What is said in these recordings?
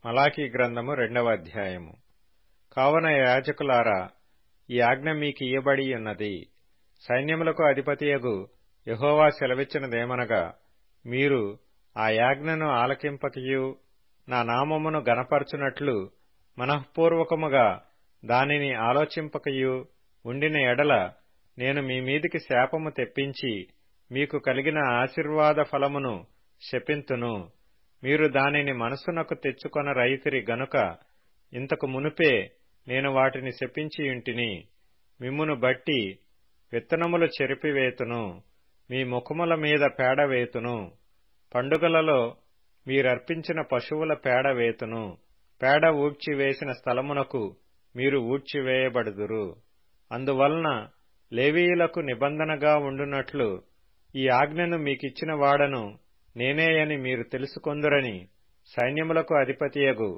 మలాకీ గ్రంథము 2వ అధ్యాయము. కావున యాజకులారా, ఈ ఆజ్ఞ మీకియ్యబడియున్నది. సైన్యములకు అధిపతియగు యెహోవా సెలవిచ్చినదేమనగా, మీరు ఆ యాజ్ఞను ఆలకింపకయు నా నామమును గణపరచునట్లు మనఃపూర్వకముగా దానిని ఆలోచింపకయు ఉండిన ఎడల, నేను మీ మీదికి శాపము తెప్పించి మీకు కలిగిన ఆశీర్వాద ఫలమును శపింతును. మీరు దానిని మనస్సునకు తెచ్చుకొనరైతిరి గనుక ఇంతకు మునుపే నేను వాటిని శపించియుంటిని. మిమ్మును బట్టి విత్తనములు చెరిపివేతును, మీ ముఖముల మీద పేడ వేతును. పండుగలలో మీరర్పించిన పశువుల పేడ వేతును. పేడ ఊడ్చివేసిన స్థలమునకు మీరు ఊడ్చివేయబడుదురు. అందువలన లేవీయులకు నిబంధనగా ఉండునట్లు ఈ ఆజ్ఞను మీకిచ్చిన వాడను నేనేయని మీరు తెలుసుకొందురని సైన్యములకు అధిపతియగు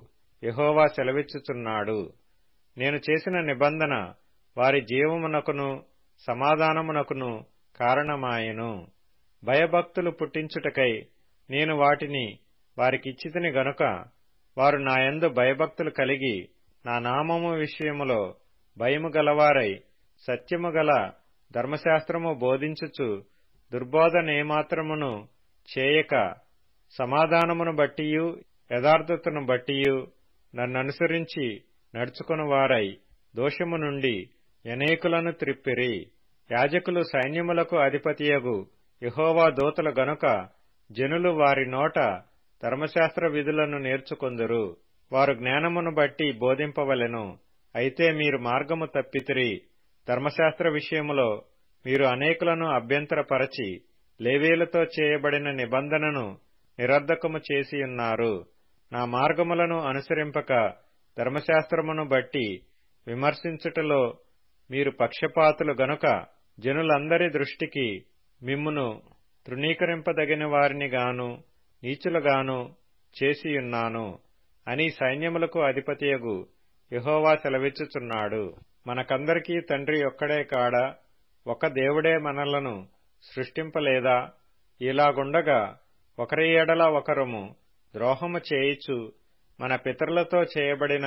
యెహోవా సెలవిచ్చుచున్నాడు. నేను చేసిన నిబంధన వారి జీవమునకును సమాధానమునకును కారణమాయెను. భయభక్తులు పుట్టించుటకై నేను వాటిని వారికిచ్చితిని గనుక వారు నాయందు భయభక్తులు కలిగి నా నామము విషయములో భయము గలవారై సత్యము గల ధర్మశాస్త్రము బోధించుచు దుర్బోధనేమాత్రమును చేయక సమాధానమును బట్టియు యథార్థతను బట్టియు నన్ననుసరించి నడుచుకొనువారై దోషము నుండి అనేకులను త్రిప్పిరి. యాజకులు సైన్యములకు అధిపతియగు యెహోవా దూతలు గనుక జనులు వారి నోట ధర్మశాస్త్ర విధులను నేర్చుకొందురు. వారు జ్ఞానమును బట్టి బోధింపవలెను. అయితే మీరు మార్గము తప్పితిరి. ధర్మశాస్త్ర విషయములో మీరు అనేకులను అభ్యంతరపరచి లేవీయులతో చేయబడిన నిబంధనను నిరర్ధకము చేసియున్నారు. నా మార్గములను అనుసరింపక ధర్మశాస్త్రమును బట్టి విమర్శించుటలో మీరు పక్షపాతులు గనుక జనులందరి దృష్టికి మిమ్మును తృణీకరింపదగిన వారినిగాను నీచులుగాను చేసియున్నాను అని సైన్యములకు అధిపతియగు యెహోవా సెలవిచ్చుచున్నాడు. మనకందరికీ తండ్రి ఒక్కడే కాడా? ఒక దేవుడే మనలను సృష్టింపలేదా? ఇలాగుండగా ఒకరి ఎడల ఒకరము ద్రోహము చేయిచు మన పితరులతో చేయబడిన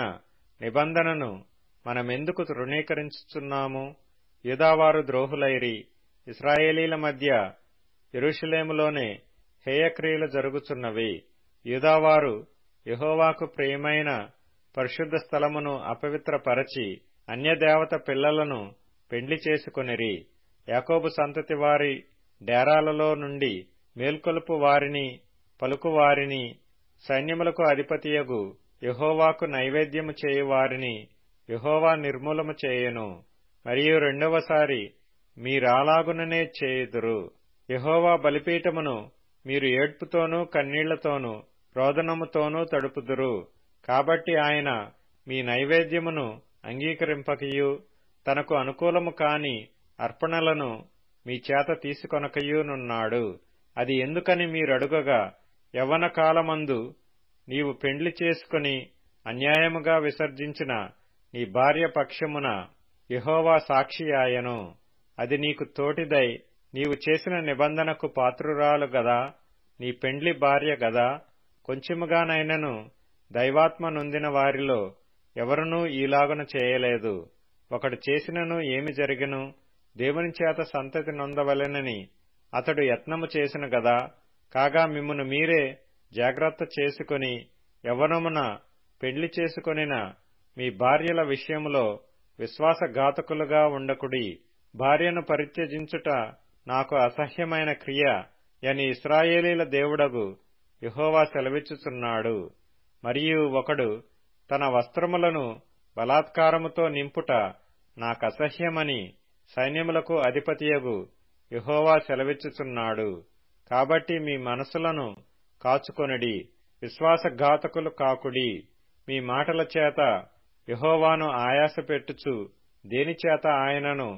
నిబంధనను మనమెందుకు తృణీకరించుచున్నాము? యూదావారు ద్రోహులైరి. ఇశ్రాయేలీల మధ్య యెరూషలేములోనే హేయక్రియలు జరుగుచున్నవి. యూదావారు యెహోవాకు ప్రియమైన పరిశుద్ధ స్థలమును అపవిత్రపరచి అన్యదేవత పిల్లలను పెండ్లి చేసుకొనిరి. యాకోబు సంతతి వారి డేరాలలో నుండి మేల్కొలుపు వారిని పలుకువారిని సైన్యములకు అధిపతియగు యెహోవాకు నైవేద్యము చేయువారిని యెహోవా నిర్మూలము చేయును. మరియు రెండవసారి మీరాలాగుననే చేయుదురు. యెహోవా బలిపీఠమును మీరు ఏడ్పుతోనూ కన్నీళ్లతోనూ రోదనముతోనూ తడుపుదురు. కాబట్టి ఆయన మీ నైవేద్యమును అంగీకరింపకయు తనకు అనుకూలము కాని అర్పణలను మీ చేత తీసుకొనకయునున్నాడు. అది ఎందుకని మీరడుగగా, యవ్వన కాలమందు నీవు పెండ్లి చేసుకుని అన్యాయముగా విసర్జించిన నీ భార్య పక్షమున యెహోవా సాక్షియాయను. అది నీకు తోటిదై నీవు చేసిన నిబంధనకు పాత్రురాలు గదా, నీ పెండ్లి భార్య గదా. కొంచెముగానైనను దైవాత్మ నొందిన వారిలో ఎవరునూ ఈలాగున చేయలేదు. ఒకడు చేసినను ఏమి జరిగెను? దేవుని చేత సంతతి నొందవలెనని అతడు యత్నము చేసిన గదా. కాగా మిమ్మును మీరే జాగ్రత్త చేసుకుని యవ్వనమున పెండ్లి చేసుకొనిన మీ భార్యల విషయములో విశ్వాసఘాతకులుగా ఉండకుడి. భార్యను పరిత్యజించుట నాకు అసహ్యమైన క్రియ అని ఇశ్రాయేలీల దేవుడగు యెహోవా సెలవిచ్చుచున్నాడు. మరియు ఒకడు తన వస్త్రములను బలాత్కారముతో నింపుట నాకసహ్యమని సైన్యములకు అధిపతియగు యెహోవా సెలవిచ్చుచున్నాడు. కాబట్టి మీ మనసులను కాచుకొనుడి, విశ్వాసఘాతకులు కాకుడి. మీ మాటల చేత యెహోవాను ఆయాసపెట్టుచు దేనిచేత ఆయనను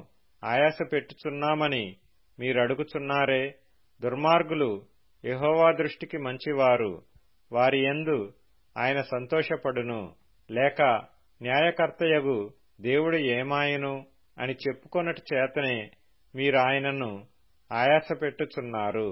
ఆయాసపెట్టుచున్నామని మీరడుగుచున్నారే? దుర్మార్గులు యెహోవా దృష్టికి మంచివారు, వారి యందు ఆయన సంతోషపడును. లేక న్యాయకర్తయగు దేవుడు ఏమాయను అని చెప్పుకొనుట చేతనే మీరాయనను ఆయాసపెట్టుచున్నారు.